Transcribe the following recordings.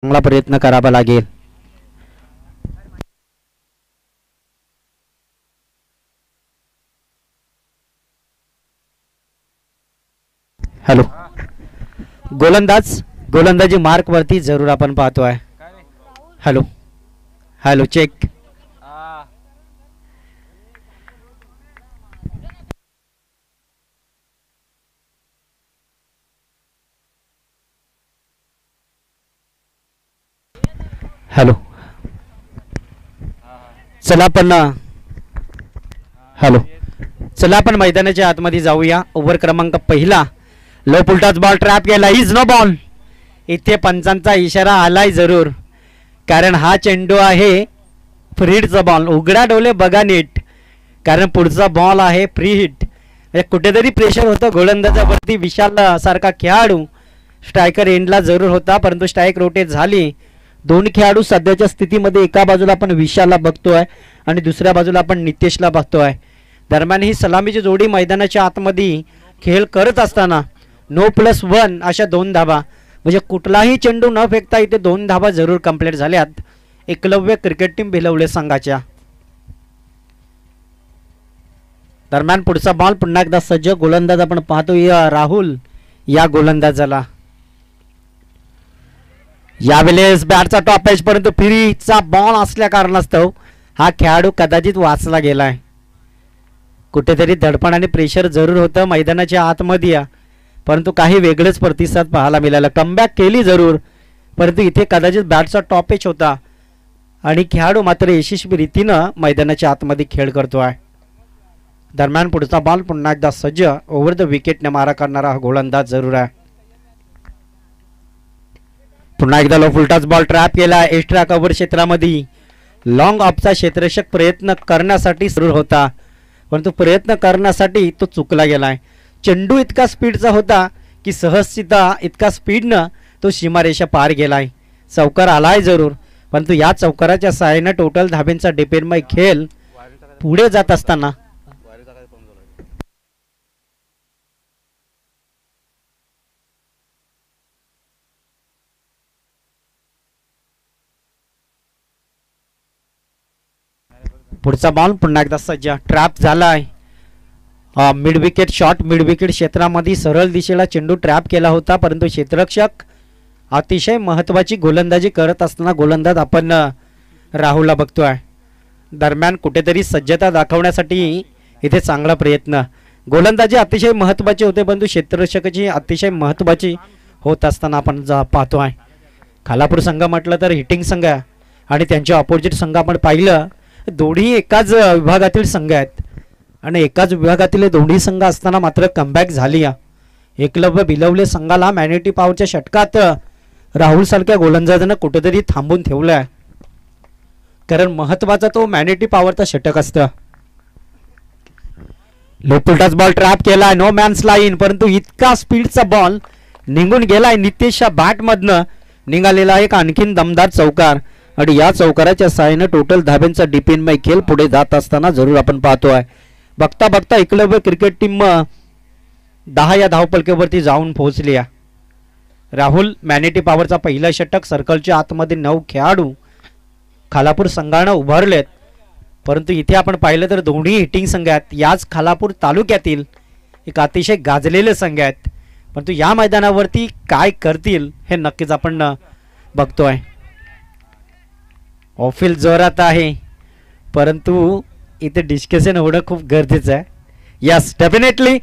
चांगला प्रयत्न करावा लागेल. हॅलो, गोलंदाजी मार्क वरती जरूर आपण पाहतोय. Hello hello check. हॅलो चला आपण चला आपण मैदानाच्या आतमध्ये जाऊया. ओव्हर क्रमांक पहिला. लो पुलटाच बॉल ट्रॅप केला. Is no ball. इथे पंचांचा इशारा आलाय जरूर, कारण हा चेंडू आहे फ्री-हिटचा बॉल. उघडा डोले बघा नीट, कारण पुढचा बॉल आहे फ्री हिट. कुठेतरी प्रेशर होतं गोलंदाजावरती. विशाल सारखा खेळाडू स्ट्रायकर एंडला जरूर होता, परंतु स्ट्राईक रोटेट झाली. दोन खेळाडू सध्याच्या स्थितीमध्ये एका बाजूला आपण विशालला बघतोय आणि दुसऱ्या बाजूला आपण नितेशला बघतोय. दरम्यान ही सलामीची जोडी मैदानाच्या आतमध्ये खेळ करत असताना 9+1 अशा 2 धाबा, म्हणजे कुठलाही चेंडू न फेकता इथे 2 धाबा जरूर कंप्लीट झाल्यात एकलव्य क्रिकेट टीम भिलवले संघाच्या. दरम्यान पुढचा बॉल पुन्हा एकदा सज्ज. गोलंदाज आपण पाहतो राहुल या गोलंदाजाला. यावेळेस बॅटचा टॉप एज, परंतु फ्रीचा बॉल असल्या कारणास्तव हा खेळाडू कदाचित वाचला गेलाय. कुठेतरी धडपण आणि प्रेशर जरूर होतं मैदानाच्या आतमध्ये, परंतु काही वेगळेच प्रतिसाद पाहायला मिळाला. कमबॅक केली जरूर, परंतु इथे कदाचित बॅटचा टॉप एज होता आणि खेळाडू मात्र यशस्वी रीतीनं मैदानाच्या आतमध्ये खेळ करतोय. दरम्यान पुढचा बॉल पुन्हा एकदा सज्ज. ओव्हर द विकेटने मारा करणारा हा गोलंदाज जरूर आहे. पुन्हा एकदा लो फुलटाच बॉल ट्रॅप केला. एक्स्ट्रा कव्हर क्षेत्रामध्ये लॉंग ऑफचा क्षेत्ररक्षक प्रयत्न करण्यासाठी सुरू होता, परंतु प्रयत्न करण्यासाठी तो चुकला गेलाय. चेंडू इतका स्पीडचा होता की सहजचिता इतका स्पीडनं तो सीमारेषा पार गेलाय. चौकार आलाय जरूर, परंतु या चौकाराच्या सहाय्याने टोटल धाब्यांचा डिपेंडमय खेळ पुढे जात असताना पुढचा बॉल पुन्हा एकदा सज्ज. ट्रॅप झालाय. Mid wicket shot, mid wicket क्षेत्रामध्ये सरळ दिशेला चेंडू ट्रॅप केला होता, परंतु क्षेत्ररक्षक अतिशय महत्त्वाची गोलंदाजी करत असताना गोलंदाज आपण राहुलला बघतोय. दरम्यान कुठेतरी सज्जता दाखवण्यासाठी इथे चांगला प्रयत्न. गोलंदाजी अतिशय महत्त्वाची होते, परंतु क्षेत्ररक्षकाची अतिशय महत्त्वाची होत असताना आपण पाहतोय. खालापूर संघ म्हटलं तर हिटिंग संघ आणि त्यांच्या ऑपोजिट संघ आपण पाहिलं, दोन्ही एकाच विभागातील संघ आहेत आणि एकाच विभागातील दोन्ही संघ असताना मात्र कमबॅक झाली. एकलव्य भिलवले संघाला मॅग्नेटिक पॉवरच्या षटकात राहुल सारख्या गोलंदाजानं कुठेतरी थांबून ठेवलाय, कारण महत्वाचा तो मॅग्नेटिक पॉवरचा षटक असतं. लोपुलटाच बॉल ट्रॅप केलाय. नो मॅन्स लाईन, परंतु इतका स्पीडचा बॉल निघून गेलाय. नितेशच्या बॅट मधनं निघालेला एक आणखीन दमदार चौकार आणि या चौकाराच्या सहाय्याने टोटल धाब्यांचा डिपेंडमय खेळ पुढे जात असताना जरूर आपण पाहतोय. बघता बघता एकलव्य क्रिकेट टीम 10 या धावपलकेवरती जाऊन पोहोचली. राहुल मॅग्नेटिक पॉवरचा पहिला षटक. सर्कलच्या आतमध्ये 9 खेळाडू खालापूर संघानं उभारलेत, परंतु इथे आपण पाहिलं तर दोन्ही हिटिंग संघ आहेत. याच खालापूर तालुक्यातील एक अतिशय गाजलेले संघ आहेत, परंतु या मैदानावरती काय करतील हे नक्कीच आपण बघतोय. ऑफिल जोरात आहे, परंतु इथे डिस्कशन होणं खूप गरजेचं आहे. Yes definitely.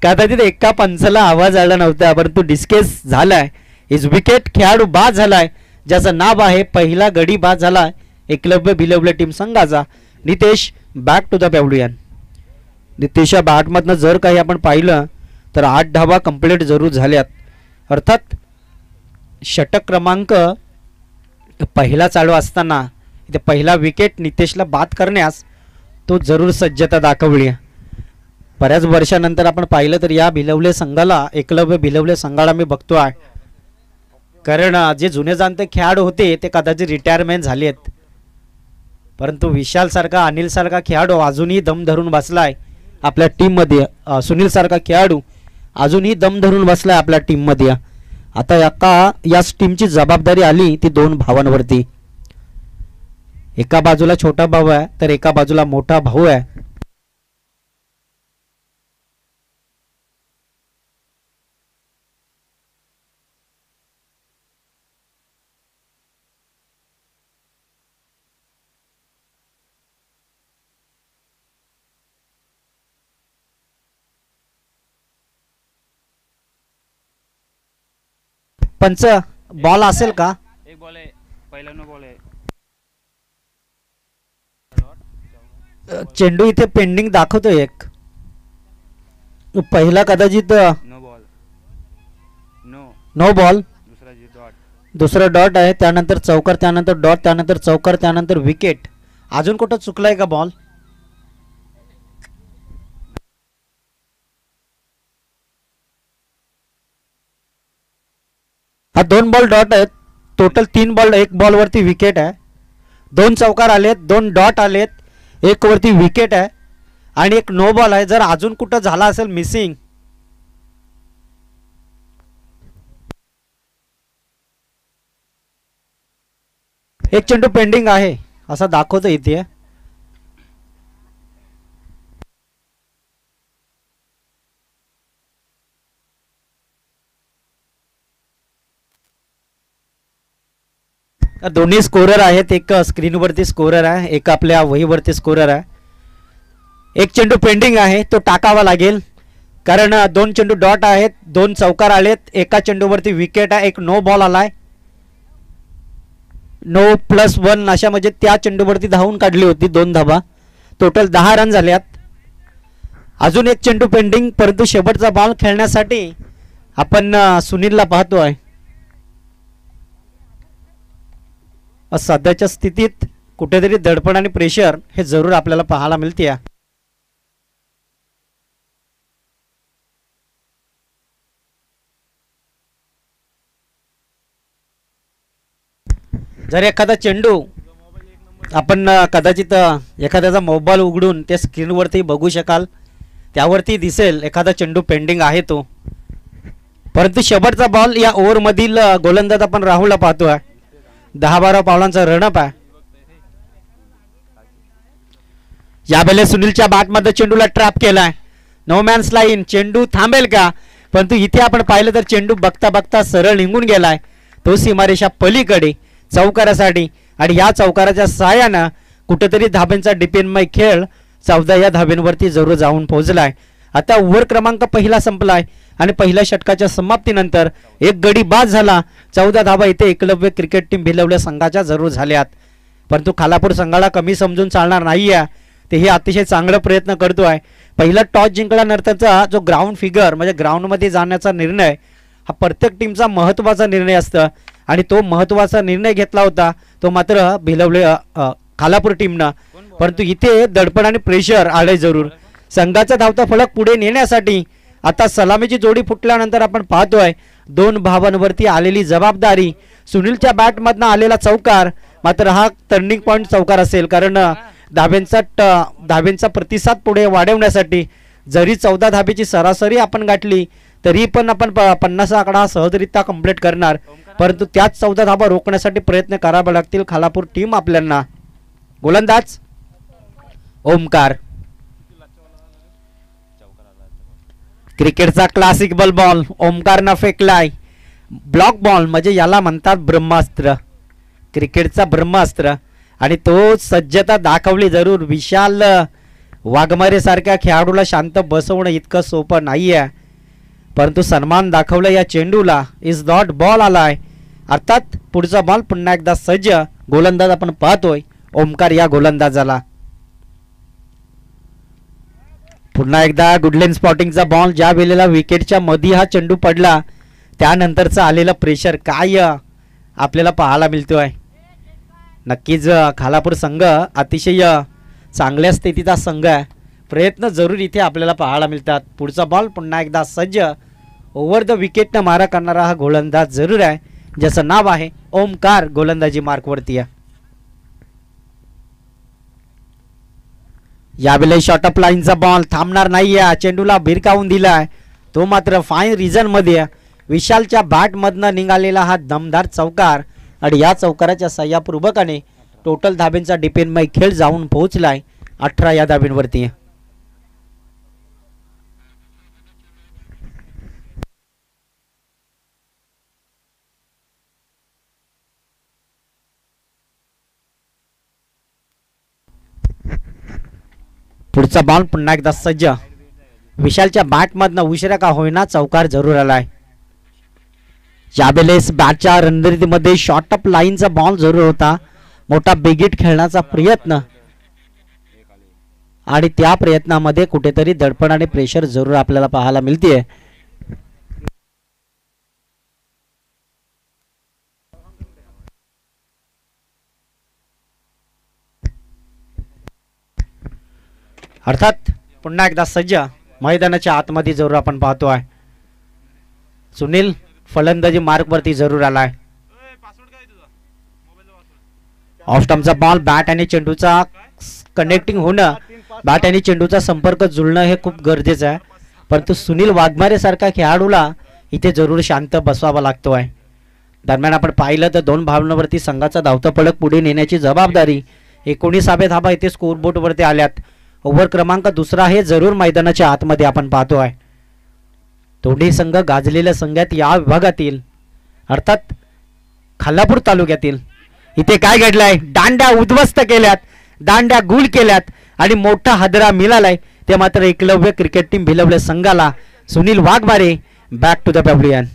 कदाचित एका पंचाला आवाज आला नव्हता, परंतु डिस्कस झालाय. Is wicket. खेळाडू बाद झालाय, ज्याचं नाव आहे पहिला गडी बाद झाला एकलव्य भिलवले टीम संघाचा. Nitesh back to the pavilion. नितेशच्या बॅटमधनं जर काही आपण पाहिलं तर 8 धावा कंप्लीट जरूर झाल्यात. अर्थात षटक क्रमांक पहिला चालू असताना इथे पहिला विकेट नितेशला बाद करण्यास तो जरूर सज्जता दाखवली. बऱ्याच वर्षानंतर आपण पाहिलं तर या भिलवले संघाला, एकलव्य भिलवले संघाला मी बघतोय, कारण जे जुने जाणते खेळाडू होते ते कदाचित रिटायरमेंट झाले आहेत, परंतु विशाल सारखा, अनिल सारखा खेळाडू अजूनही दम धरून बसलाय आपल्या टीम मध्ये. सुनील सारखा खेळाडू अजूनही दम धरून बसलाय आपल्या टीम मध्ये. आता याच टीमची जबाबदारी आली ती दोन भावांवरती. एका बाजूला छोटा भाऊ आहे तर एका बाजूला मोठा भाऊ आहे. पंच बॉल असेल का? एक बॉल आहे, पहिला नो बॉल आहे. चेंडू इथे पेंडिंग दाखवतोय एक. पहिला कदाचित नो बॉल, नो बॉल, दुसरा जी डॉट, दुसरा डॉट आहे, त्यानंतर चौकार, त्यानंतर डॉट, त्यानंतर चौकार, त्यानंतर विकेट. अजून कुठं चुकलाय का बॉल? हा 2 बॉल डॉट आहेत. टोटल 3 बॉल, 1 बॉल वरती विकेट आहे. 2 चौकार आलेत, 2 डॉट आलेत, 1 वरती विकेट आहे आणि 1 नो बॉल आहे. जर अजून कुठं झाला असेल मिसिंग, एक चेंडू पेंडिंग आहे असं दाखवतो इथे. दोन्ही स्कोरर आहेत. एक स्क्रीनवरती स्कोरर आहे, एक आपल्या वहीवरती स्कोरर आहे. एक चेंडू पेंडिंग आहे, तो टाकावा लागेल कारण 2 चेंडू डॉट आहेत, 2 चौकार आलेत, एका चेंडूवरती विकेट आहे, 1 नो बॉल आलाय. नो +1 अशा म्हणजे त्या चेंडूवरती धावून काढली होती 2 धाबा. टोटल 10 रन झाल्यात. अजून एक चेंडू पेंडिंग, परंतु शेवटचा बॉल खेळण्यासाठी आपण सुनीलला पाहतोय. सध्याच्या स्थितीत कुठेतरी दडपण आणि प्रेशर हे जरूर आपल्याला पाहायला मिळते. जर एखादा चेंडू आपण कदाचित एखाद्याचा मोबाईल उघडून त्या स्क्रीनवरती बघू शकाल, त्यावरती दिसेल एखादा चेंडू पेंडिंग आहे तो. परंतु शेवटचा बॉल या ओव्हरमधील गोलंदाज आपण राहुलला पाहतोय. 10-12 पावलांचा रनअप आहे. यावेळेस सुनीलच्या बॅटमध्ये चेंडूला ट्रॅप केलाय. No man's line. चेंडू थांबेल का? परंतु इथे आपण पाहिलं तर चेंडू बघता बघता सरळ निघून गेलाय तो सीमारेषा पलीकडे चौकारासाठी आणि या चौकाराच्या साहाय्यानं कुठेतरी धाब्यांचा डिपेंडमय खेळ 14 या धाब्यांवरती जरूर जाऊन पोहोचलाय. आता ओव्हर क्रमांक पहिला संपलाय आणि पहिल्या षटकाच्या समाप्तीनंतर एक गडी बाद झाला. 14 धाबा इथे एकलव्य क्रिकेट टीम भिलवल्या संघाच्या जरूर झाल्यात. परंतु खालापूर संघाला कमी समजून चालणार नाहीये. ते हे अतिशय चांगला प्रयत्न करतोय. पहिला टॉस जिंकल्यानंतरचा जो ग्राउंड फिगर म्हणजे ग्राउंडमध्ये जाण्याचा निर्णय हा प्रत्येक टीमचा महत्त्वाचा निर्णय असतो आणि तो महत्त्वाचा निर्णय घेतला होता तो मात्र भिलवले खालापूर टीमनं. परंतु इथे दडपण आणि प्रेशर आले जरूर. संघाचा धावता फलक पुढे नेण्यासाठी आता सलामीची जोडी फुटल्यानंतर आपण पाहतोय 2 भावांवरती आलेली जबाबदारी. सुनीलच्या बॅटमधनं आलेला चौकार मात्र हा टर्निंग पॉईंट चौकार असेल कारण धाब्यांचा प्रतिसाद पुढे वाढवण्यासाठी जरी 14 धाबेची सरासरी आपण गाठली तरी पण आपण 50 आकडा सहजरित्या कंप्लीट करणार. परंतु त्याच 14 धाबा रोखण्यासाठी प्रयत्न करावे लागतील खालापूर टीम आपल्याला. गोलंदाज ओमकार. क्रिकेटचा क्लासिक बॉल ओमकारनं फेकलाय. ब्लॉक बॉल म्हणजे याला म्हणतात ब्रह्मास्त्र, क्रिकेटचा ब्रह्मास्त्र आणि तो सज्जता दाखवली जरूर. विशाल वाघमारे सारख्या खेळाडूला शांत बसवणं इतकं सोपं नाहीये. परंतु सन्मान दाखवला या चेंडूला. इज डॉट बॉल आलाय. अर्थात पुढचा बॉल पुन्हा एकदा सज्ज. गोलंदाज आपण पाहतोय ओमकार या गोलंदाजाला. पुन्हा एकदा गुडलेन स्पॉटिंगचा बॉल. ज्या वेळेला विकेटच्या मध्ये हा चेंडू पडला त्यानंतरचा आलेला प्रेशर काय आपल्याला पाहायला मिळतोय. नक्कीच खालापूर संघ अतिशय चांगल्या स्थितीचा संघ आहे. प्रयत्न जरूर इथे आपल्याला पाहायला मिळतात. पुढचा बॉल पुन्हा एकदा सज्ज. ओव्हर द विकेटनं मारा करणारा हा गोलंदाज जरूर आहे ज्याचं नाव आहे ओमकार. गोलंदाजी मार्कवरती आहे. यावेळी शॉर्ट अप लाईनचा बॉल थांबणार नाहीये. चेंडूला भिरकावून दिलाय तो मात्र फाईन रिझन मध्ये विशालच्या बॅटमधनं निघालेला हा दमदार चौकार आणि या चौकाराच्या सह्यापूर्वकाने टोटल धाब्यांचा डिपेंडमय खेळ जाऊन पोहोचलाय 18 या धाब्यांवरती. पुढचा बॉल पुन्हा एकदा सज्ज. विशालच्या बॅटमधनं उशिरा का होईना चौकार जरूर आलाय. यावेळेस बॅटच्या रणनीतीमध्ये शॉर्ट अप लाईनचा बॉल जरूर होता. मोठा बिगिट खेळण्याचा प्रयत्न आणि त्या प्रयत्नामध्ये कुठेतरी दडपण आणि प्रेशर जरूर आपल्याला पाहायला मिळते. अर्थात पुन्हा एकदा सज्ज मैदानाच्या आतमध्ये जरूर आपण पाहतो आहे. सुनील फलंदाजी मार्कवरती जरूर आलाय. ऑफ स्टंपचा बॉल बॅट आणि चेंडूचा कनेक्टिंग होणं, बॅट आणि चेंडूचा संपर्क जुळणं हे खूप गरजेचं आहे. परंतु सुनील वाघमारे सारखा खेळाडूला इथे जरूर शांत बसवावा लागतो आहे. दरम्यान आपण पाहिलं तर 2 भावनांवरती संघाचा धावता फलक पुढे नेण्याची जबाबदारी 19 धाबा इथे स्कोरबोर्ड वरती आल्यात. ओव्हर क्रमांक 2 हे जरूर मैदानाच्या आतमध्ये आपण पाहतो आहे. दोन्ही संघ गाजलेल्या संघात या विभागातील अर्थात खालापूर तालुक्यातील. इथे काय घडलंय, दांड्या उद्ध्वस्त केल्यात, दांड्या गुल केल्यात आणि मोठा हादरा मिळालाय. ते मात्र एकलव्य क्रिकेट टीम भिलवले संघाला. Sunil Waghmare back to the pavilion.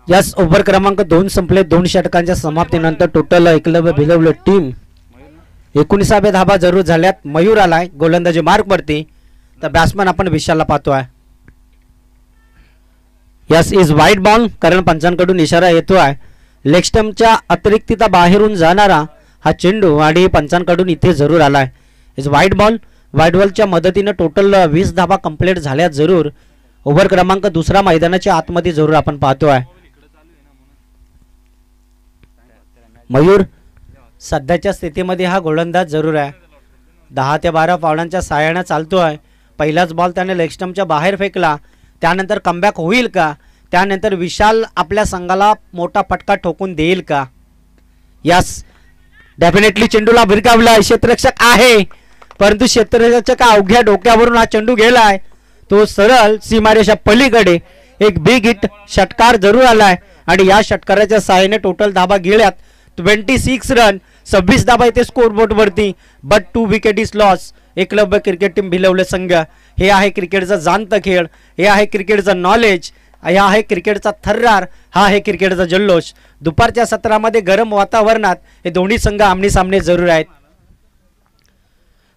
Yes, over क्रमांक 2 संपले. 2 षटकांच्या समाप्तीनंतर टोटल एकलव्य भिलवले टीम 19 धाबा जरूर झाल्यात. मयूर आलाय गोलंदाजी मार्क वरती. तर बॅट्समन आपण विशालला पाहतो आहे. यस इज वाईड बॉल, कारण पंचांकडून इशारा येतो आहे. लेग स्टंपच्या अतिरिक्तता बाहेरून जाणारा हा चेंडू आणि पंचांकडून इथे जरूर आलाय. Is wide ball. वाईड बॉलच्या मदतीने टोटल 20 धाबा कंप्लीट झाल्यात जरूर. ओव्हर क्रमांक 2 मैदानाच्या आतमध्ये जरूर आपण पाहतो आहे. मयूर सध्याच्या स्थितीमध्ये हा गोलंदाज जरूर आहे. 10 ते 12 पावलांच्या साहाय्याने चालतो आहे. पहिलाच बॉल त्याने लेग स्टंपच्या बाहेर फेकला. त्यानंतर कमबॅक होईल का, त्यानंतर विशाल आपल्या संघाला मोठा फटका ठोकून देईल का. Yes definitely चेंडूला भिरकावला. क्षेत्ररक्षक आहे, परंतु क्षेत्ररक्षक अवघ्या डोक्यावरून हा चेंडू गेलाय. तो सरळ सीमारेषा पलीकडे एक बिग हिट षटकार जरूर आलाय आणि या षटकाराच्या सहाय्याने टोटल धाबा गेल्यात 26 रन. 26 धाबा इथे स्कोरबोर्ड वरती. But 2 wicket is loss. Eklavya cricket team Bhilawale संघ. हे आहे क्रिकेटचा जाणता खेळ, हे आहे क्रिकेटचं नॉलेज, हा आहे क्रिकेटचा थर्रार, हा आहे क्रिकेटचा जल्लोष. दुपारच्या सत्रामध्ये गरम वातावरणात हे दोन्ही संघ आमने सामने जरूर आहेत.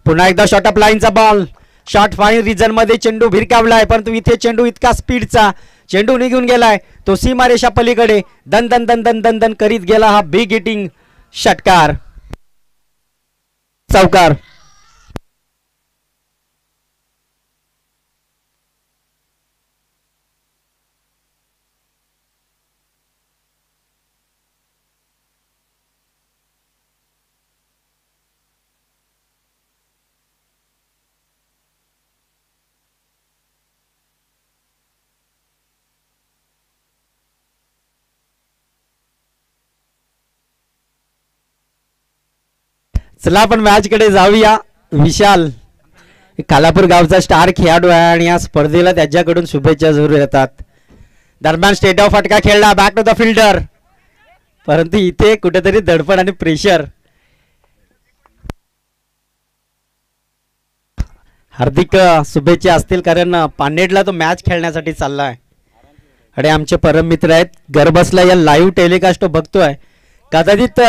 पुन्हा एकदा शॉर्ट अप लाईनचा बॉल. शॉर्ट फाईन रिजन मध्ये चेंडू भिरकावलाय, परंतु इथे चेंडू इतका स्पीडचा चेंडू निघून गेलाय. तो सीमारेषा पलीकडे दन दन दन दन दन दन करीत गेला. हा बिग हिटिंग षटकार चौकार. चला आपण मॅच कडे जाऊया. विशाल खालापूर गावचा स्टार खेळाडू आहे आणि या स्पर्धेला त्याच्याकडून शुभेच्छा जरूर येतात. दरम्यान स्टेट ऑफ फटका खेळला बॅक टू द फिल्डर, परंतु इथे कुठेतरी दडपण आणि प्रेशर. हार्दिक शुभेच्छा असतील कारण पानेडला तो मॅच खेळण्यासाठी चाललाय आणि आमचे परम मित्र आहेत. गर्भसला या लाईव्ह टेलिकास्ट बघतोय, कदाचित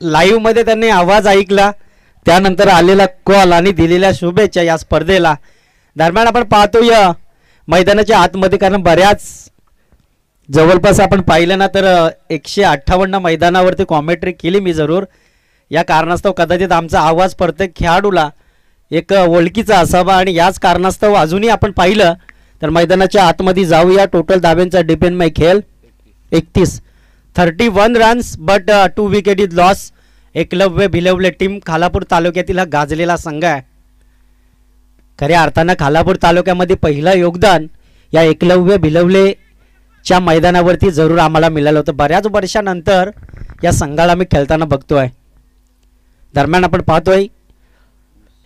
लाईव्ह मध्ये त्यांनी आवाज ऐकला, त्यानंतर आलेला कॉल आणि दिलेल्या शुभेच्छा या स्पर्धेला. दरम्यान आपण पाहतो या मैदानाच्या आतमध्ये, कारण बऱ्याच जवळपास आपण पाहिलं ना तर 158 मैदानावरती कॉमेंट्री केली मी जरूर. या कारणास्तव कदाचित आमचा आवाज प्रत्येक खेळाडूला एक ओळखीचा असावा आणि याच कारणास्तव अजूनही आपण पाहिलं तर मैदानाच्या आतमध्ये जाऊया. टोटल धाब्यांचा डिपेंड माय खेळ 31 runs but 2 wicket is loss. Eklavya Bhilwale team Khalapur तालुक्यातील हा गाजलेला संघ आहे. खऱ्या अर्थानं खालापूर तालुक्यामध्ये पहिलं योगदान या एकलव्य भिलवलेच्या मैदानावरती जरूर आम्हाला मिळालं होतं. बऱ्याच वर्षानंतर या संघाला मी खेळताना बघतोय. दरम्यान आपण पाहतोय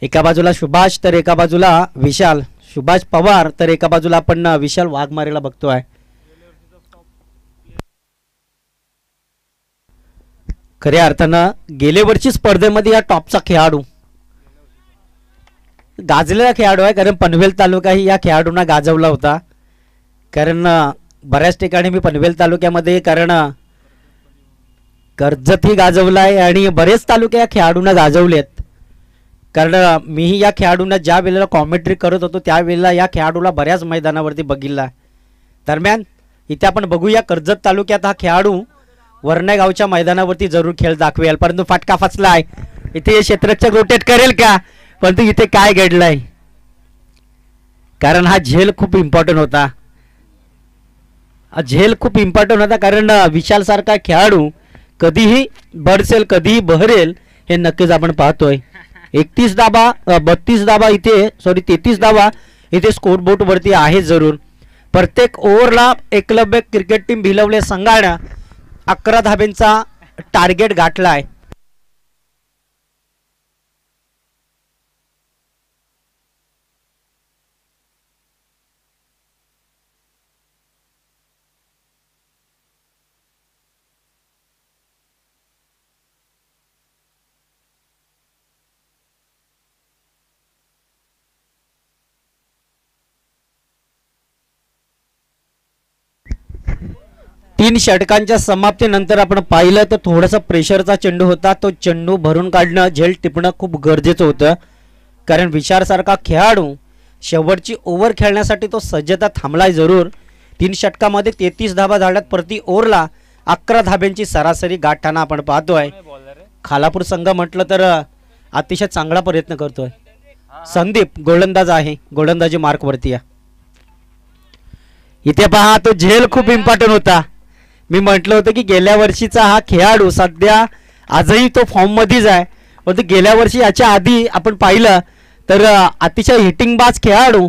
एका बाजूला सुभाष तर एका बाजूला विशाल, सुभाष पवार तर एका बाजूला आपण विशाल वाघमारेला बघतोय. खऱ्या अर्थानं गेल्या वर्षी स्पर्धेमध्ये या टॉपचा खेळाडू गाजलेला खेळाडू आहे, कारण पनवेल तालुकाही या खेळाडूंना गाजवला होता. कारण बऱ्याच ठिकाणी मी पनवेल तालुक्यामध्ये कारण कर्जतही गाजवला आहे आणि बरेच तालुके या खेळाडूंना गाजवलेत. कारण मीही या खेळाडूंना ज्या वेळेला कॉमेंट्री करत होतो त्यावेळेला या खेळाडूला बऱ्याच मैदानावरती बघितला. दरम्यान इथे आपण बघूया कर्जत तालुक्यात हा खेळाडू वरणे गावच्या मैदानावरती जरूर खेळ दाखवेल, परंतु फटका फसलाय. इथे क्षेत्ररक्षक रोटेट करेल का, परंतु इथे काय घडलंय, कारण हा झेल खूप इम्पॉर्टंट होता. झेल खूप इम्पॉर्टंट होता कारण विशाल सारखा खेळाडू कधीही बडसेल कधीही बहरेल हे नक्कीच आपण पाहतोय. 31 धाबा 32 धाबा इथे 33 धाबा इथे स्कोर बोर्ड वरती आहे जरूर. प्रत्येक ओव्हरला एकलव्य क्रिकेट टीम भिलवले संघानं 11 धाब्यांचा टार्गेट गाठला आहे. तीन षटकांच्या समाप्तीनंतर आपण पाहिलं तर थोडासा प्रेशरचा चेंडू होता. तो चेंडू भरून काढणं झेल टिपणं खूप गरजेचं होतं, कारण विशारसारखा खेळाडू शेवटची ओव्हर खेळण्यासाठी तो सज्जता थांबलाय जरूर. 3 षटकामध्ये 33 धाबा झाल्यात. प्रति ओव्हरला 11 धाब्यांची सरासरी गाठताना आपण पाहतोय. खालापूर संघ म्हटलं तर अतिशय चांगला प्रयत्न करतोय. संदीप गोलंदाज आहे, गोलंदाजी मार्कवरती आहे. इथे पहा तो झेल खूप इम्पॉर्टंट होता. मी म्हटलं होतं की गेल्या वर्षीचा हा खेळाडू सध्या आजही तो फॉर्म मध्येच आहे, परंतु गेल्या वर्षी याच्या आधी आपण पाहिलं तर अतिशय हिटिंगबाज खेळाडू.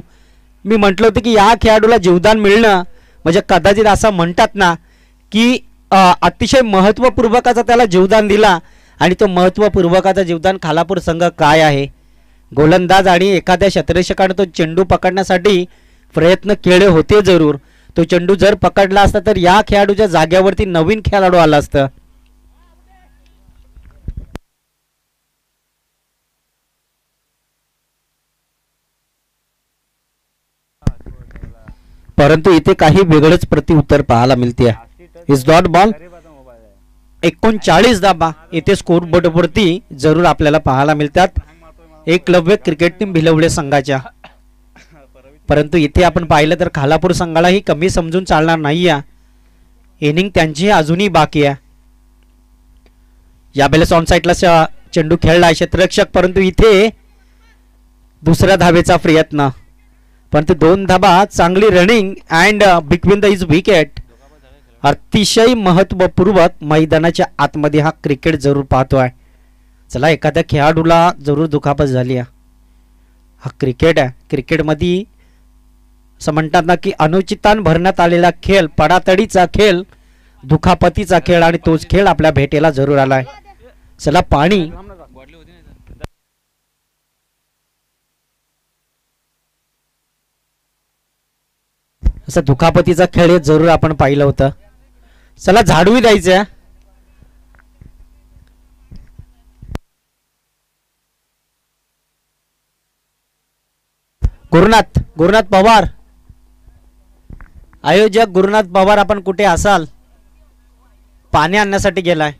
मी म्हटलं होतं की या खेळाडूला जीवदान मिळणं म्हणजे कदाचित असं म्हणतात ना की अतिशय महत्त्वपूर्वकाचा त्याला जीवदान दिला आणि तो महत्त्वपूर्वकाचा जीवदान खालापूर संघ काय आहे. गोलंदाज आणि एखाद्या क्षेत्ररक्षकाने तो चेंडू पकडण्यासाठी प्रयत्न केले होते जरूर. तो चेंडू जर पकडला असता तर या खेळाडूच्या जाग्यावरती नवीन खेळाडू आला असता. परंतु इथे काही वेगळंच प्रत्युत्तर पाहायला मिळते. इज डॉट बॉल 39 धाबा इथे स्कोर बोर्डवरती जरूर आपल्याला पाहायला मिळतात एकलव्य क्रिकेट टीम भिलवले संघाच्या. परंतु इथे आपण पाहिलं तर खालापूर संघालाही कमी समजून चालणार नाही आहे. इनिंग त्यांची अजूनही बाकी आहे. यावेळेस ऑन साईडला चेंडू खेळला क्षेत्ररक्षक, परंतु इथे दुसऱ्या धावेचा प्रयत्न, परंतु 2 धाबा चांगली running and between the is wicket. अतिशय महत्वपूर्वक मैदानाच्या आतमध्ये हा क्रिकेट जरूर पाहतोय. चला एखाद्या खेळाडूला जरूर दुखापत झाली आहे. हा क्रिकेट आहे. क्रिकेटमध्ये असं म्हणतात ना की अनुचितान भरण्यात आलेला खेळ, पडातडीचा खेळ, दुखापतीचा खेळ आणि तोच खेळ आपल्या भेटेला जरूर आलाय. चला पाणी असा दुखापतीचा खेळ जरूर आपण पाहिलं होतं. चला झाडूही द्यायचं. गुरुनाथ पवार, आयोजक गुरुनाथ पवार, आपण कुठे असाल? पाणी आणण्यासाठी गेलाय.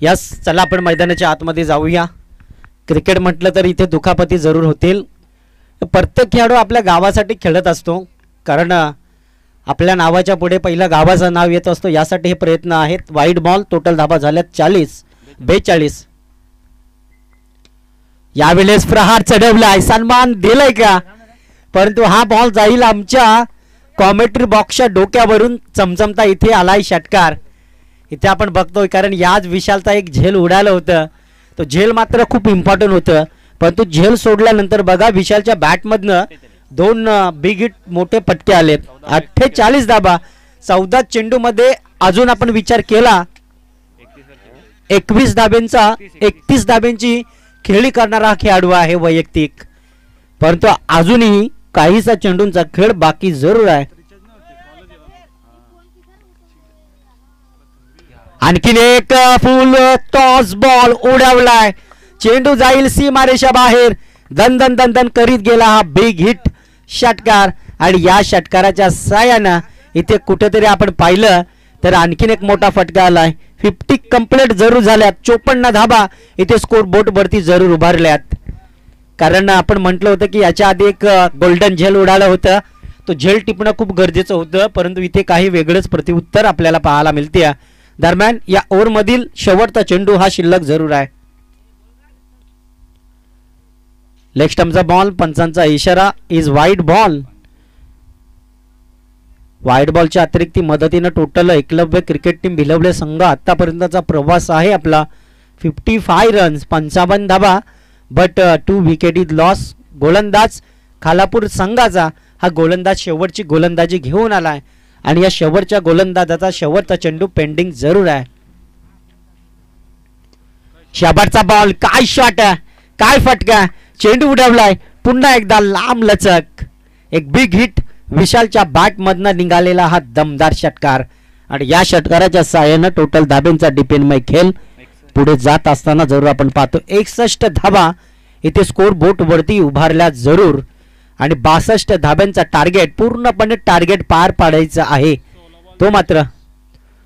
यस, चला आपण मैदानाच्या आतमध्ये जाऊया. क्रिकेट म्हटलं तर इथे दुखापती जरूर होतील. प्रत्येक खेळाडू आपल्या गावासाठी खेळत असतो, कारण आपल्या नावाच्या पुढे पहिलं गावाचं नाव येत असतो. यासाठी हे प्रयत्न आहेत. वाईड बॉल, टोटल धाबा झाल्यात 42. यावेळेस प्रहार चढवलाय, सन्मान दिलाय का? परंतु हा बॉल जाईल आमच्या कॉमेंट्री बॉक्सच्या डोक्यावरून. चमचमता इथे आलाय षटकार. इथे आपण बघतोय, कारण याच विशालचा एक झेल उडालं होतं. तो झेल मात्र खूप इम्पॉर्टंट होतं, परंतु झेल सोडल्यानंतर बघा विशालच्या बॅटमधनं 2 बिग हिट मोठे फटके आलेत. 48 धाबा 14 चेंडूमध्ये. अजून आपण विचार केला 21 धाब्यांचा 31 धाब्यांची खेळी करणारा हा खेळाडू आहे वैयक्तिक, परंतु अजूनही काहीसा चेंडूंचा खेळ बाकी जरूर आहे. आणखीन एक फुल टॉस बॉल उडवलाय. चेंडू जाईल सीमारेषा बाहेर. दन दन दन दन करीत गेला हा बिग हिट षटकार. आणि या षटकाराच्या साहाय्यानं इथे कुठेतरी आपण पाहिलं तर आणखीन एक मोठा फटका आलाय. 50 कंप्लीट जरूर झाल्यात. 54 धाबा इथे स्कोर बोर्ड वरती जरूर उभारल्यात. कारण आपण म्हटलं होतं की याच्या आधी एक गोल्डन झेल उडालं होतं. तो झेल टिपणं खूप गरजेचं होतं, परंतु इथे काही वेगळंच प्रत्युत्तर आपल्याला पाहायला मिळते. दरम्यान या ओव्हर मधील शेवटचा चेंडू हा शिल्लक जरूर आहे. लेग स्टंपचा बॉल, पंचांचा इशारा, इज वाईड बॉल. वाईड बॉलच्या अतिरिक्त मदतीनं total Eklavya cricket team Bhilawale संघ आतापर्यंतचा प्रवास आहे आपला 55 runs 55 dhaba, but 2 wicket is loss. गोलंदाज खालापूर संघाचा हा गोलंदाज शेवटची गोलंदाजी घेऊन आलाय आणि या शेवटच्या गोलंदाजाचा शेवटचा चेंडू पेंडिंग जरूर आहे. शेवटचा बॉल, काय शॉट आहे, काय फटका. चेंडू उडवलाय पुन्हा एकदा लांब लचक. एक बिग हिट विशालच्या बॅट मधनं निघालेला हा दमदार षटकार. आणि या षटकाराच्या साहाय्यानं टोटल धाब्यांचा डिपेंडमय खेळ पुढे जात असताना जरूर आपण पाहतो. 61 धाबा इथे स्कोर बोर्ड वरती उभारल्या जरूर. आणि 62 धाब्यांचा टार्गेट, पूर्णपणे टार्गेट पार पाडायचा आहे. तो मात्र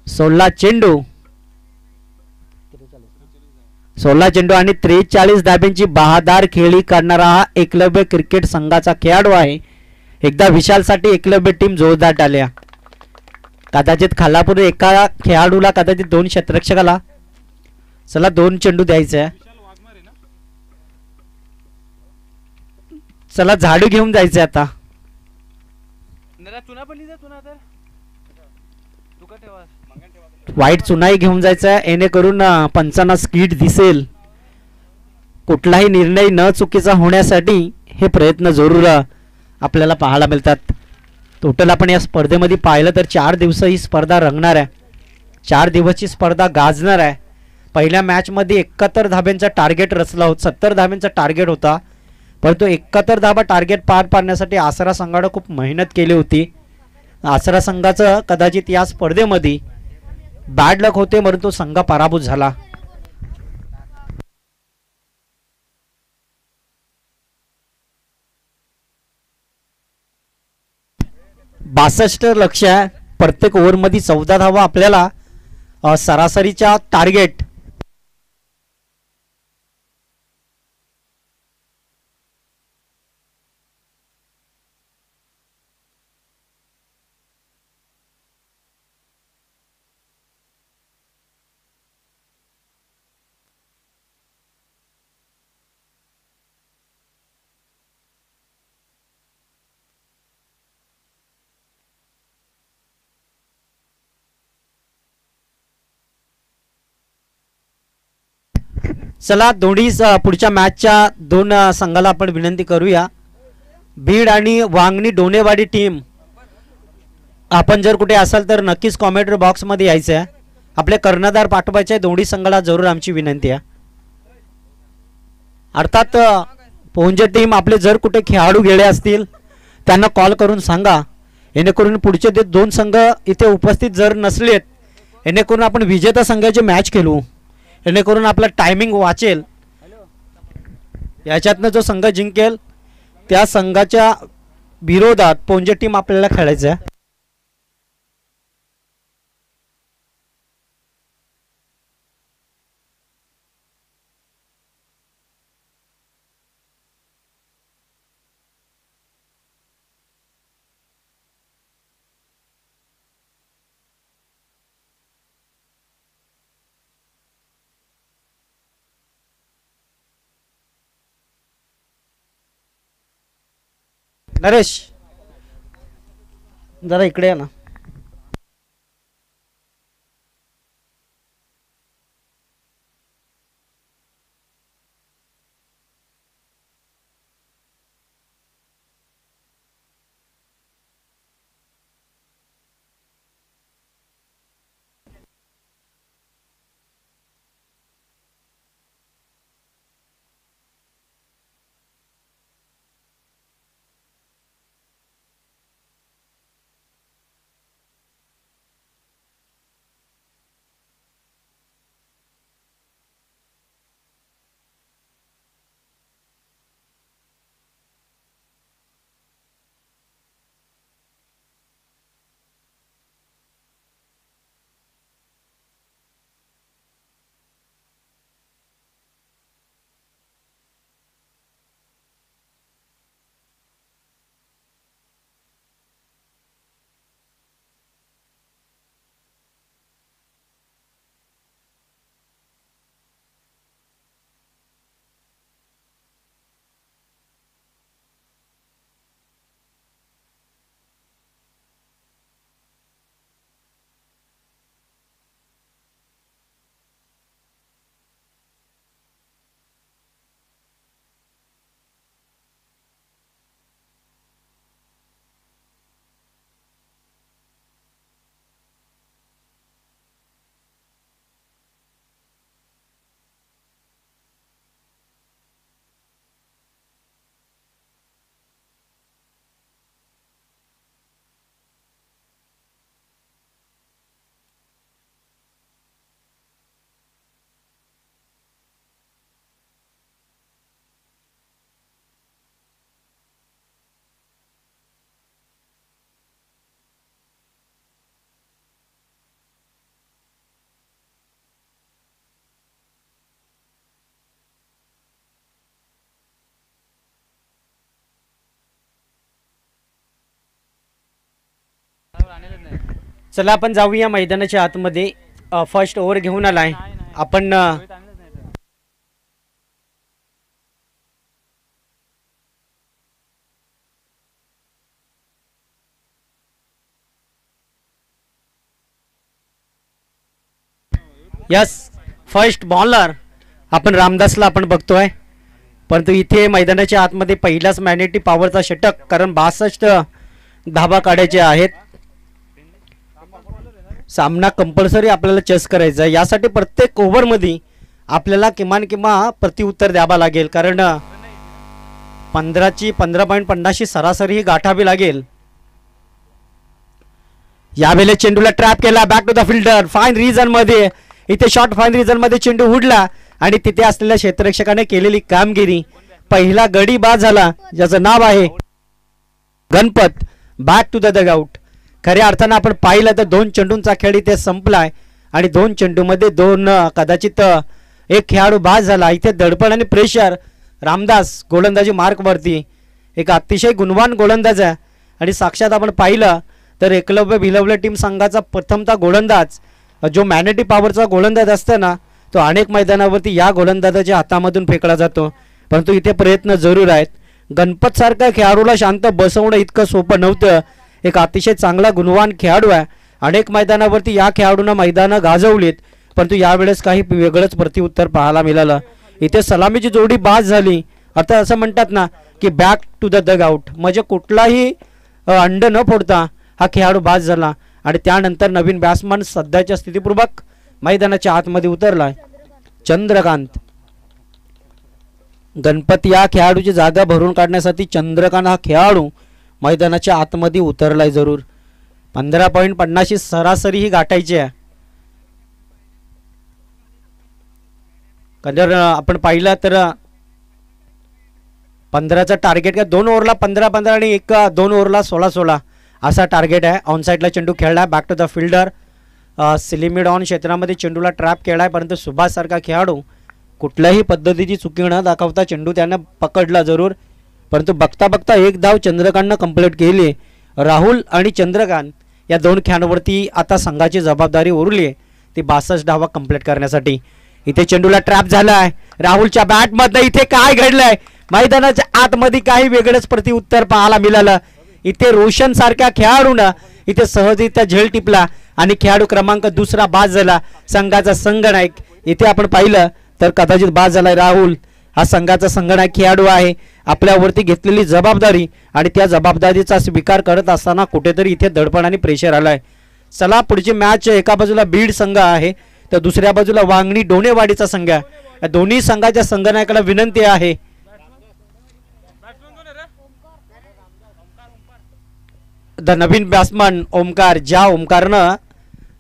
16 चेंडू आणि 43 धाब्यांची बहादार खेळी करणारा हा एकलव्य क्रिकेट संघाचा खेळाडू आहे. एकदा विशालसाठी एकलव्य टीम जोरदार आल्या. कदाचित खालापूर एका खेळाडूला, कदाचित 2 क्षेत्ररक्षकाला. चला 2 चेंडू द्यायचे. चला झाडू घेऊन जायचे आता. वाईट चुनाही घेऊन जायचा, येणेकरून पंचांना स्किड दिसेल. कुठलाही निर्णय न चुकीचा होण्यासाठी हे प्रयत्न जरूर आपल्याला पाहायला मिळतात. टोटल आपण या स्पर्धेमध्ये पाहिलं तर 4 दिवस ही स्पर्धा रंगणार आहे. 4 दिवसची स्पर्धा गाजणार आहे. पहिल्या मॅचमध्ये 71 धाब्यांचा टार्गेट रचला होता, 70 धाब्यांचा टार्गेट होता, परंतु 71 धाबा टार्गेट पार पाडण्यासाठी आसरा संघानं खूप मेहनत केली होती. आसरा संघाचं कदाचित या स्पर्धेमध्ये बॅड लक होते, परंतु संघ पराभूत झाला. बासष्ट लक्ष्य आहे. प्रत्येक ओव्हरमध्ये 14 धावा आपल्याला सरासरीच्या टार्गेट. चला दोन्ही पुढच्या मॅचच्या 2 संघाला आपण विनंती करूया. बीड आणि वांगणी डोनेवाडी टीम, आपण जर कुठे असाल तर नक्कीच कॉमेंट बॉक्समध्ये यायचं आहे. आपले कर्णधार पाठवायचे आहे. दोन्ही संघाला जरूर आमची विनंती आहे. अर्थात पोंजे टीम आपले जर कुठे खेळाडू गेले असतील त्यांना कॉल करून सांगा, जेणेकरून पुढचे ते 2 संघ इथे उपस्थित जर नसलेत, जेणेकरून आपण विजेता संघाची मॅच खेळू, जेणेकरून आपला टायमिंग वाचेल. याच्यातनं जो संघ जिंकेल त्या संघाच्या विरोधात पोंजे टीम आपल्याला खेळायचं आहे. नरेश जरा इकडे या ना. चला आपण जाऊया मैदानाच्या आतमध्ये. फर्स्ट ओव्हर घेऊन आलाय आपण. यस, फर्स्ट बॉलर आपण रामदासला आपण बघतोय, परंतु इथे मैदानाच्या आतमध्ये पहिलाच मॅग्नेटिक पॉवरचा षटक, कारण 62 धाबा काढायचे आहेत. सामना कंपल्सरी आपल्याला चेस करायचा आहे. यासाठी प्रत्येक ओव्हरमध्ये आपल्याला किमान प्रत्युत्तर द्यावा लागेल, कारण 15.50 सरासरी ही गाठावी लागेल. यावेळेस चेंडूला ट्रॅप केला, back to the fielder, fine region मध्ये. इथे शॉर्ट फाईन रिजन मध्ये चेंडू उडला आणि तिथे असलेल्या क्षेत्ररक्षकाने केलेली कामगिरी. पहिला गडी बाद झाला, ज्याचं नाव आहे Ganpat. Back to the dugout. खऱ्या अर्थानं आपण पाहिलं तर 2 चेंडूंचा खेळ इथे संपलाय आणि 2 चेंडूमध्ये 2 कदाचित एक खेळाडू बाद झाला. इथे दडपण आणि प्रेशर. रामदास गोलंदाजी मार्कवरती, एक अतिशय गुणवान गोलंदाज आहे आणि साक्षात आपण पाहिलं तर एकलव्य भिलवले टीम संघाचा प्रथमतः गोलंदाज जो मॅनेटी पॉवरचा गोलंदाज असतो ना, तो अनेक मैदानावरती या गोलंदाजाच्या हातामधून फेकला जातो. परंतु इथे प्रयत्न जरूर आहेत. गणपत सारख्या खेळाडूला शांत बसवणं इतकं सोपं नव्हतं. एक अतिशय चांगला गुणवान खेळाडू आहे. अनेक मैदानावरती या खेळाडूंना मैदानं गाजवलीत, परंतु यावेळेस काही वेगळंच प्रत्युत्तर पाहायला मिळालं. इथे सलामीची जोडी बाद झाली. अर्थात असं म्हणतात ना की बॅक टू द डगआउट, म्हणजे कुठलाही अंड न फोडता हा खेळाडू बाद झाला आणि त्यानंतर नवीन बॅट्समन सध्याच्या स्थितीपूर्वक मैदानाच्या आतमध्ये उतरलाय. चंद्रकांत. गणपत या खेळाडूची जागा भरून काढण्यासाठी चंद्रकांत हा खेळाडू मैदानाच्या आतमध्ये उतरलाय जरूर. 15.50 सरासरी ही गाठायची आहे. जर आपण पाहिलं तर 15चा टार्गेट का 2 ओव्हरला 15 आणि 2 ओव्हरला 16 असा टार्गेट आहे. ऑन साईडला चेंडू खेळला, back to the fielder. Limit on क्षेत्रामध्ये चेंडूला ट्रॅप केलाय, परंतु सुभाष सारखा खेळाडू कुठल्याही पद्धतीची चुकी न दाखवता चेंडू त्यानं पकडला जरूर. परंतु बघता बघता एक धाव चंद्रकांतनं कंप्लीट केली. राहुल आणि चंद्रकांत या 2 खेळाडूंवरती आता संघाची जबाबदारी उरली आहे ती 62 धावा कंप्लीट करण्यासाठी. इथे चेंडूला ट्रॅप झालाय राहुलच्या बॅटमध्ये. इथे काय घडलंय, मैदानाच्या आतमध्ये काही वेगळंच प्रत्युत्तर पाहायला मिळालं. इथे रोशन सारख्या खेळाडूनं इथे सहजरित्या झेल टिपला आणि खेळाडू क्रमांक 2 बाद झाला. संघाचा संघनायक इथे आपण पाहिलं तर कदाचित बाद झालाय राहुल. हा संघाचा संघनायक खेळाडू आहे. आपल्यावरती घेतलेली जबाबदारी आणि त्या जबाबदारीचा स्वीकार करत असताना कुठेतरी इथे दडपण आणि प्रेशर आलाय. चला पुढची मॅच एका बाजूला बीड संघ आहे तर दुसऱ्या बाजूला वांगणी डोनेवाडीचा संघ आहे. या दोन्ही संघाच्या संघनायकाला विनंती आहे द नवीन बॅट्समन ओमकार. ज्या ओमकारनं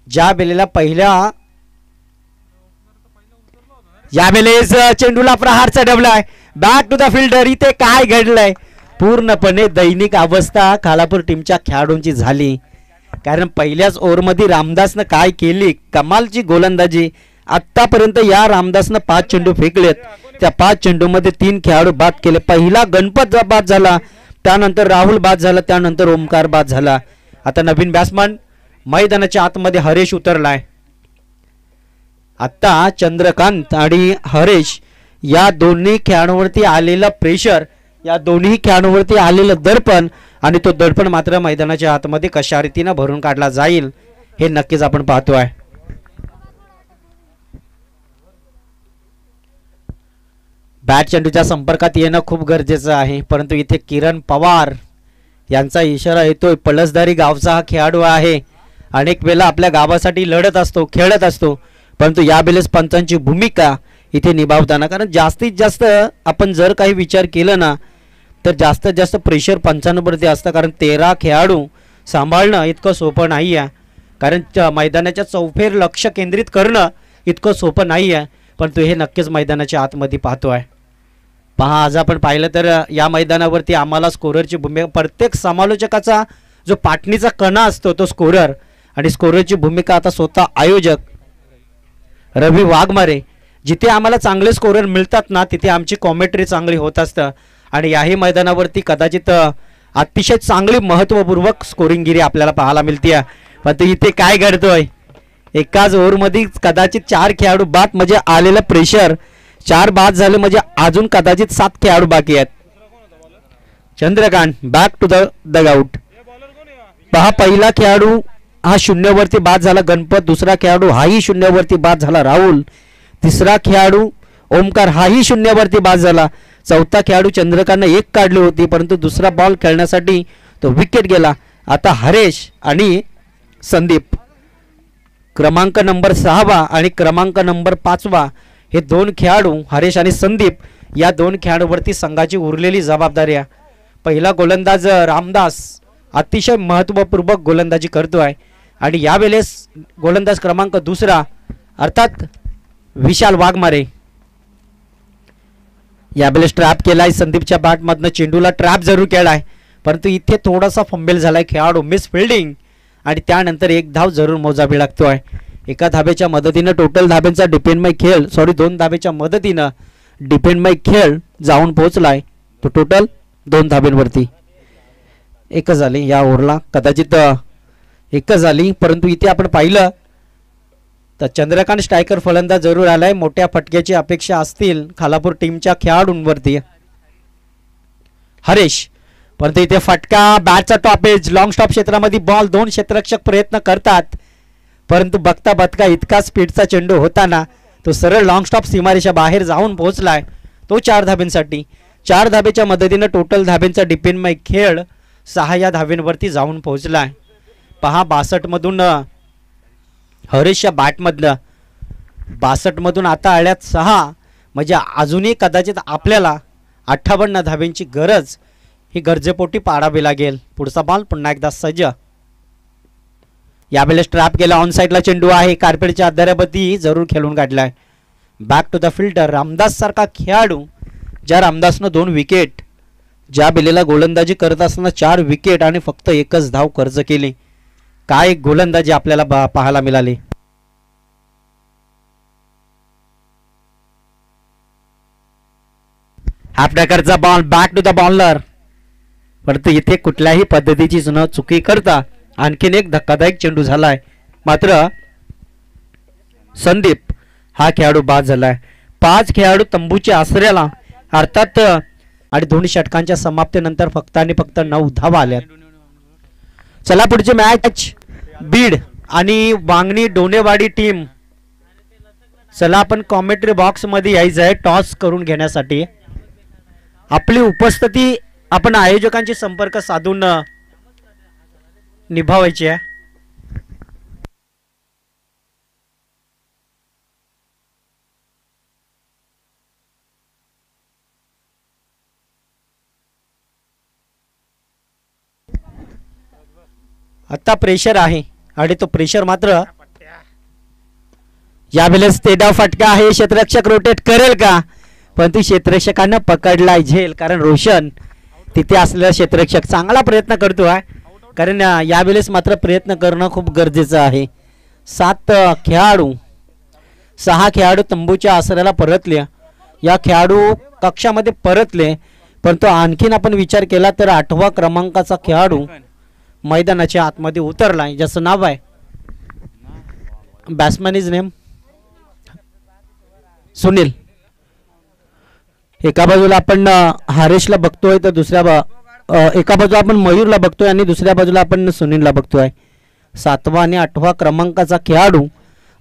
ज्या वेळेला पहिल्या यावेळेस चेंडूला प्रहार चढवलाय, बॅक टू द फिल्डर. इथे काय घडलंय, पूर्णपणे दैनिक अवस्था खालापूर टीमच्या खेळाडूंची झाली. कारण पहिल्याच ओव्हरमध्ये रामदासनं काय केली, कमालची गोलंदाजी. आतापर्यंत या रामदासनं 5 चेंडू फेकलेत, त्या 5 चेंडूमध्ये 3 खेळाडू बाद केले. पहिला गणपत बाद झाला, त्यानंतर राहुल बाद झाला, त्यानंतर ओमकार बाद झाला. आता नवीन बॅट्समन मैदानाच्या आतमध्ये हरेश उतरलाय. आता चंद्रकांत आणि हरेश या दोन्ही खेळाडूंवरती आलेलं प्रेशर, या दोन्ही खेळाडूंवरती आलेलं दडपण आणि तो दडपण मात्र मैदानाच्या आतमध्ये कशा रीतीनं भरून काढला जाईल हे नक्कीच आपण पाहतोय. बॅट चेंडूच्या संपर्कात येणं खूप गरजेचं आहे, परंतु इथे किरण पवार यांचा इशारा येतोय. पळसधारी गावचा हा खेळाडू आहे. अनेक वेळा आपल्या गावासाठी लढत असतो, खेळत असतो, परंतु यावेळेस पंचांची भूमिका इथे निभावताना, कारण जास्तीत जास्त आपण जर काही विचार केला ना तर जास्तीत जास्त प्रेशर पंचांवरती असतं. कारण 13 खेळाडू सांभाळणं इतकं सोपं नाही आहे. कारण मैदानाच्या चौफेर लक्ष केंद्रित करणं इतकं सोपं नाही आहे, परंतु हे नक्कीच मैदानाच्या आतमध्ये पाहतोय. पहा, आज आपण पाहिलं तर या मैदानावरती आम्हाला स्कोररची भूमिका, प्रत्येक समालोचकाचा जो पाटणीचा कणा असतो तो स्कोरर, आणि स्कोररची भूमिका आता स्वतः आयोजक रवी वाघमारे. जिथे आम्हाला चांगले स्कोरर मिळतात ना तिथे आमची कॉमेंट्री चांगली होत असतं, आणि याही मैदानावरती कदाचित अतिशय चांगली महत्त्वपूर्वक स्कोरिंगगिरी आपल्याला पाहायला मिळते. परंतु इथे काय घडतोय, एकाच ओव्हरमध्ये कदाचित 4 खेळाडू बाद, म्हणजे आलेलं प्रेशर 4 बाद झाले, म्हणजे अजून कदाचित 7 खेळाडू बाकी आहेत. Chandrakant back to the dugout. पहा, पहिला खेळाडू हा 0 वरती बाद झाला गणपत, दुसरा खेळाडू हाही 0 वरती बाद झाला राहुल, तिसरा खेळाडू ओमकार हाही 0 वरती बाद झाला, चौथा खेळाडू चंद्रकांतनं 1 काढली होती, परंतु दुसरा बॉल खेळण्यासाठी तो विकेट गेला. आता हरेश आणि संदीप क्रमांक नंबर 6 आणि क्रमांक नंबर 5 हे दोन खेळाडू हरेश आणि संदीप या दोन खेळाडूवरती संघाची उरलेली जबाबदारी आहे. पहिला गोलंदाज रामदास अतिशय महत्त्वपूर्ण गोलंदाजी करतो आहे आणि यावेळेस गोलंदाज क्रमांक 2 अर्थात विशाल वाघमारे यावेळेस ट्रॅप केलाय. संदीपच्या बॅटमधनं चेंडूला ट्रॅप जरूर केलाय परंतु इथे थोडासा फंबेल झालाय. खेळाडू मिस फिल्डिंग आणि त्यानंतर एक धाव जरूर मोजावी लागतोय. एका धाब्याच्या मदतीनं टोटल धाब्यांचा डिपेंडमय खेळ 2 धाब्याच्या मदतीनं डिपेंडमय खेळ जाऊन पोहोचलाय. तो टोटल 2 धाब्यांवरती एकच झाली या ओव्हरला, कदाचित एकच झाली परंतु इथे आपण पाहिलं तर चंद्रकांत स्ट्रायकर फलंदाज जरूर आलाय. मोठ्या फटक्याची अपेक्षा असतील खालापूर टीमच्या खेळाडूंवरती. हरेश परंतु इथे फटका बॅटचा टॉपेज लॉंग स्टॉप क्षेत्रामध्ये बॉल 2 क्षेत्ररक्षक प्रयत्न करतात परंतु बघता बघता इतका स्पीडचा चेंडू होताना तो सरळ लॉंग स्टॉप सीमारेषा बाहेर जाऊन पोहोचलाय. तो 4 धाब्यांसाठी 4 धाब्याच्या मदतीनं टोटल धाब्यांचा डिपेंडमय खेळ 6 या धाब्यांवरती जाऊन पोहोचलाय. पहा 62 मधून हरेशच्या बॅटमधलं 62 मधून आता आल्यात 6 म्हणजे अजूनही कदाचित आपल्याला 58 धाब्यांची गरज ही गरजेपोटी पाडावी लागेल. पुढचा बॉल पुन्हा एकदा सज्ज. यावेळेस ट्रॅप केला. ऑन साईडला चेंडू आहे. कार्पेटच्या आधारावरती जरूर खेळून काढलाय. Back to the fielder Ramdas सारखा खेळाडू ज्या रामदासनं 2 विकेट ज्या बेलेला गोलंदाजी करत असताना 4 विकेट आणि फक्त एकच धाव कर्ज केली. काय गोलंदाजी आपल्याला पाहायला मिळाली. हाफ टॅकरचा ball back to the bowler परंतु इथे कुठल्याही पद्धतीची चुकी करता आणखीन एक धक्कादायक चेंडू झालाय. मात्र संदीप हा खेळाडू बाद झालाय. 5 खेळाडू तंबूच्या आसऱ्याला अर्थात आणि 2 षटकांच्या समाप्तीनंतर फक्त आणि फक्त 9 धावा आल्यात. चला पुढचे मॅच बीड आणि वांगणी डोनेवाडी टीम. चला आपण कॉमेंट्री बॉक्स मध्ये यायचं आहे टॉस करून घेण्यासाठी. आपली उपस्थिती आपण आयोजकांशी संपर्क साधून निभावायची आहे. आता प्रेशर आहे आणि तो प्रेशर मात्र यावेळेस तेडाव फटका आहे. क्षेत्ररक्षक रोटेट करेल का परंतु क्षेत्ररक्षकांना पकडलाय झेल कारण रोशन तिथे असलेला क्षेत्ररक्षक चांगला प्रयत्न करतो आहे कारण यावेळेस मात्र प्रयत्न करणं खूप गरजेचं आहे. 7 खेळाडू 6 खेळाडू तंबूच्या आसऱ्याला परतले. या खेळाडू कक्षामध्ये परतले परंतु आणखीन आपण विचार केला तर 8व्या क्रमांकाचा खेळाडू मैदानाच्या आतमध्ये उतरलाय ज्याचं नाव आहे बॅट्समॅन इज नेम सुनील. एका बाजूला आपण हरेशला बघतोय तर दुसऱ्या एका बाजूला आपण मयूरला बघतोय आणि दुसऱ्या बाजूला आपण सुनीलला बघतोय. 7वा आणि 8व्या क्रमांकाचा खेळाडू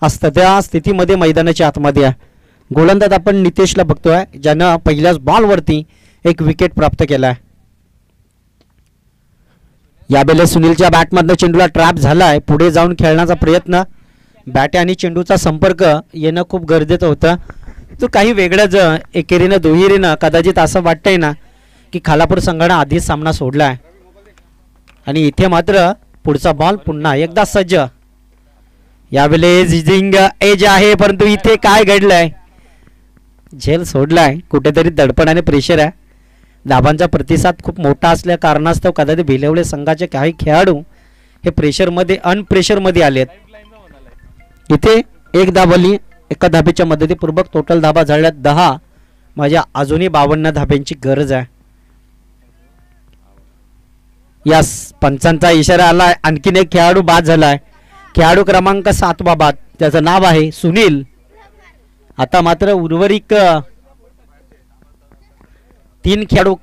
असत्या स्थितीमध्ये मैदानाच्या आतमध्ये आहे. गोलंदाज आपण नितेशला बघतोय ज्यानं पहिल्याच बॉलवरती 1 विकेट प्राप्त केलाय. यावेळेस सुनीलच्या बॅटमधनं चेंडूला ट्रॅप झालाय. पुढे जाऊन खेळण्याचा प्रयत्न बॅट आणि चेंडूचा संपर्क येणं खूप गरजेचं होतं. तो काही वेगळंच एकेरीनं दुहेरीनं कदाचित असं वाटतंय ना की खालापूर संघानं आधीच सामना सोडलाय आणि इथे मात्र पुढचा बॉल पुन्हा एकदा सज्ज. यावेळेस झिंग एज आहे परंतु इथे काय घडलंय झेल सोडलाय. कुठेतरी दडपण आणि प्रेशर आहे. धाबांचा प्रतिसाद खूप मोठा असल्या कारणास्तव कदाचित भिलवले संघाचे काही खेळाडू हे प्रेशरमध्ये अनप्रेशरमध्ये आलेत. इथे 1 धाबली एका धाब्याच्या मदतीपूर्वक टोटल धाबा झाल्यात 10 माझ्या अजूनही 52 धाब्यांची गरज आहे. यास पंचांचा इशारा आलाय. आणखीन एक खेळाडू बाद झालाय. खेळाडू क्रमांक 7 बाद त्याचं नाव आहे सुनील. आता मात्र उर्वरित 3 खेळाडू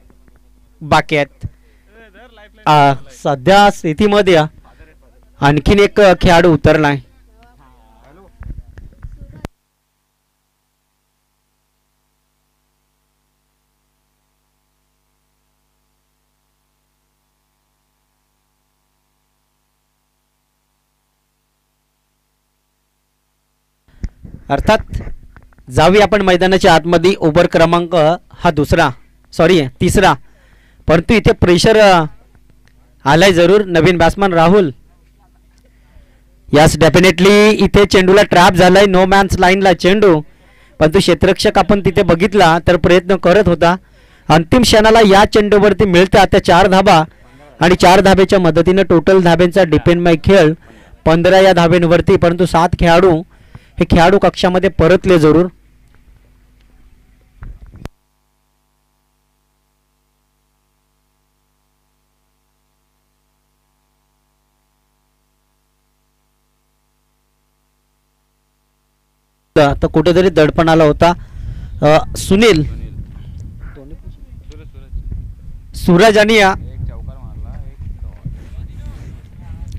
बाकी आहेत. सध्या स्थितीमध्ये आणखीन एक खेळाडू उतरलाय. अर्थात जाऊया आपण मैदानाच्या आतमध्ये. ओव्हर क्रमांक हा तिसरा, परंतु इथे प्रेशर आलाय जरूर. नवीन बॅट्समन राहुल. यास डेफिनेटली इथे चेंडूला ट्रॅप झालाय. नो मॅन्स लाईनला चेंडू, परंतु क्षेत्ररक्षक आपण तिथे बघितला तर प्रयत्न करत होता. अंतिम क्षणाला या चेंडूवरती मिळते आता 4 धाबा आणि 4 धाब्याच्या मदतीने टोटल धाब्यांचा डिपेंडमाय खेळ 15 या धाब्यांवरती. परंतु 7 खेळाडू हे खेळाडू कक्षामध्ये परतले जरूर. तर कुठेतरी दडपण आला होता. सुनील सूरज आणि एक चौकार मारला,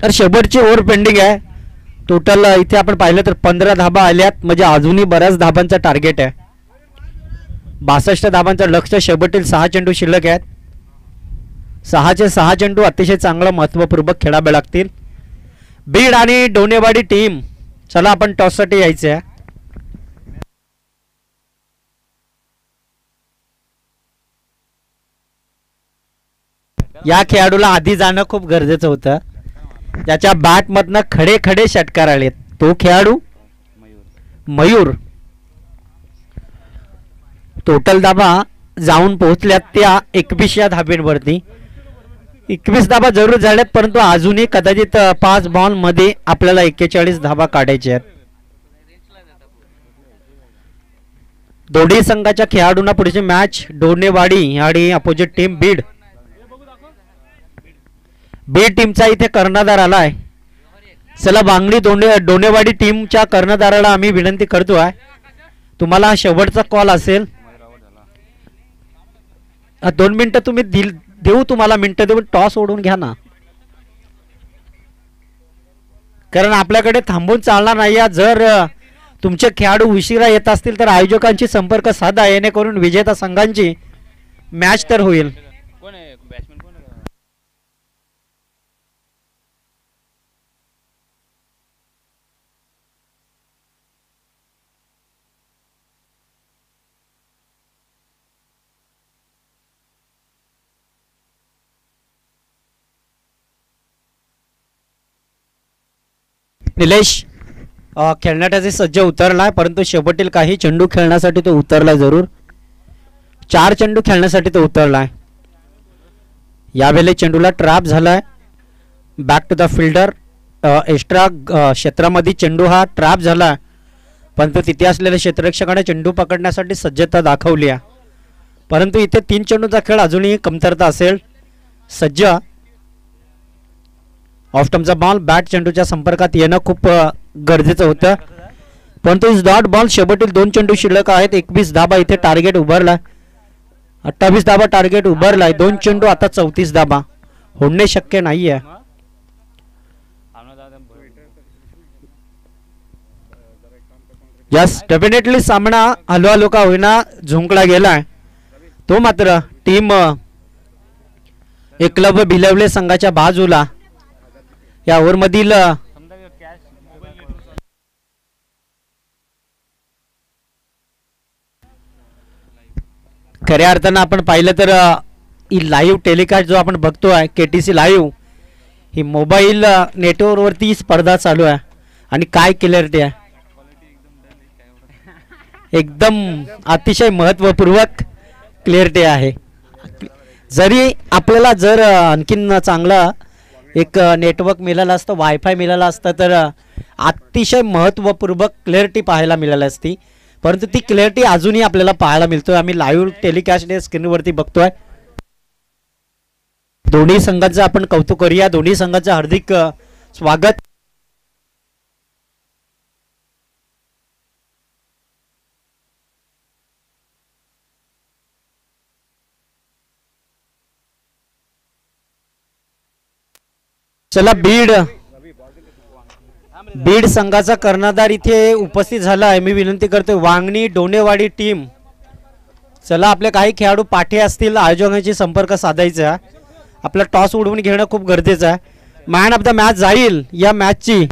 तर शेवटची ओव्हर पेंडिंग आहे. टोटल इथे आपण पाहिलं तर 15 धाबा आल्यात, म्हणजे अजूनही बऱ्याच धाबांचा टार्गेट आहे. 62 धाबांचं लक्ष. शेवटील 6 चेंडू शिल्लक आहेत. 6चे 6 चेंडू अतिशय चांगला महत्वपूर्वक खेळावे लागतील. बीड आणि डोनेवाडी टीम, चला आपण टॉससाठी यायचं आहे. या खेळाडूला आधी जाणं खूप गरजेचं होतं. त्याच्या बॅटमधनं खडे खडे षटकार आलेत. तो खेळाडू मयूर. टोटल धाबा जाऊन पोहोचल्यात त्या 21 या धाब्यांवरती. 21 धाबा जरूर झाल्यात, परंतु अजूनही कदाचित 5 बॉल मध्ये आपल्याला 41 धाबा काढायचे आहेत. दोन्ही संघाच्या खेळाडूंना पुढची मॅच डोनेवाडी आणि अपोजिट टीम बीड. बीड टीमचा इथे कर्णधार आलाय. चला बांगडी डोनेवाडी टीमच्या कर्णधाराला आम्ही विनंती करतोय, तुम्हाला हा शेवटचा कॉल असेल. 2 मिनिटं तुम्ही देऊ, तुम्हाला मिनिटं देऊन टॉस ओढून घ्या ना, कारण आपल्याकडे थांबून चालणार नाही. जर तुमचे खेळाडू उशिरा येत असतील तर आयोजकांशी संपर्क साधा, येणेकरून विजेता संघांची मॅच तर होईल. कोण आहे बॅट्समॅन? कोण आहे? निलेश खेळण्यासाठी सज्ज उतरलाय, परंतु शेवटील काही चेंडू खेळण्यासाठी तो उतरलाय जरूर. 4 चेंडू खेळण्यासाठी तो उतरलाय. यावेळी चेंडूला ट्रॅप झालाय. Back to the fielder. Extra क्षेत्रामध्ये चेंडू हा ट्रॅप झाला, परंतु तिथे असलेल्या क्षेत्ररक्षकाने चेंडू पकडण्यासाठी सज्जता दाखवली आहे. परंतु इथे 3 चेंडूचा खेळ अजूनही कमतरता असेल. सज्ज. Of टर्मचा ball. बॅट चेंडूच्या संपर्कात येणं खूप गरजेचं होतं, परंतु इस डॉट बॉल. शेवटील 2 चेंडू शिल्लक आहेत. 21 धाबा इथे टार्गेट उभारला. 28 धाबा टार्गेट उभारलाय. 2 चेंडू आता 34 धाबा होणे शक्य नाहीये. यस डेफिनेटली सामना हलवा का होईना झुंकला गेलाय. तो मात्र टीम एकलव्य भिलवले संघाच्या बाजूला. या ओव्हरमधील खऱ्या अर्थानं आपण पाहिलं तर ही लाईव्ह टेलिकास्ट जो आपण बघतोय KTC लाईव्ह, ही मोबाईल नेटवर्कवरती स्पर्धा चालू आहे आणि काय क्लिअरिटी आहे, एकदम अतिशय महत्वपूर्वक क्लिअरिटी आहे. जरी आपल्याला जर आणखीन चांगला एक नेटवर्क मिळालं असतं, वायफाय मिळालं असतं, तर अतिशय महत्वपूर्वक क्लिअरिटी पाहायला मिळाली असती, परंतु ती क्लिअरिटी अजूनही आपल्याला पाहायला मिळतोय. आम्ही लाईव्ह टेलिकास्ट स्क्रीनवरती बघतोय. दोन्ही संघांचं आपण कौतुक करूया. दोन्ही संघांचं हार्दिक स्वागत. चला बीड संघाचा कर्णधार इथे उपस्थित झाला आहे. मी विनंती करतोय वांगणी डोनेवाडी टीम, चला आपले काही खेळाडू पाठी असतील, आयोजकांशी संपर्क साधायचा. आपला टॉस उडवून घेणं खूप गरजेचं आहे. मॅन ऑफ द मॅच जाईल या मॅचची.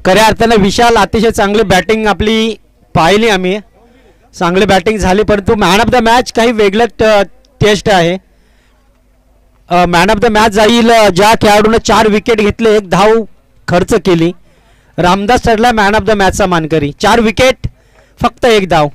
खऱ्या अर्थानं विशाल अतिशय चांगली बॅटिंग आपली पाहिली आम्ही, चांगली बॅटिंग झाली, परंतु मॅन ऑफ द मॅच काही वेगळं टेस्ट आहे. मॅन ऑफ द मॅच जाईल ज्या खेळाडूने 4 विकेट घेतले, 1 धाव खर्च केली. रामदास ठरला मॅन ऑफ द मॅचचा मानकरी. 4 विकेट फक्त 1 धाव.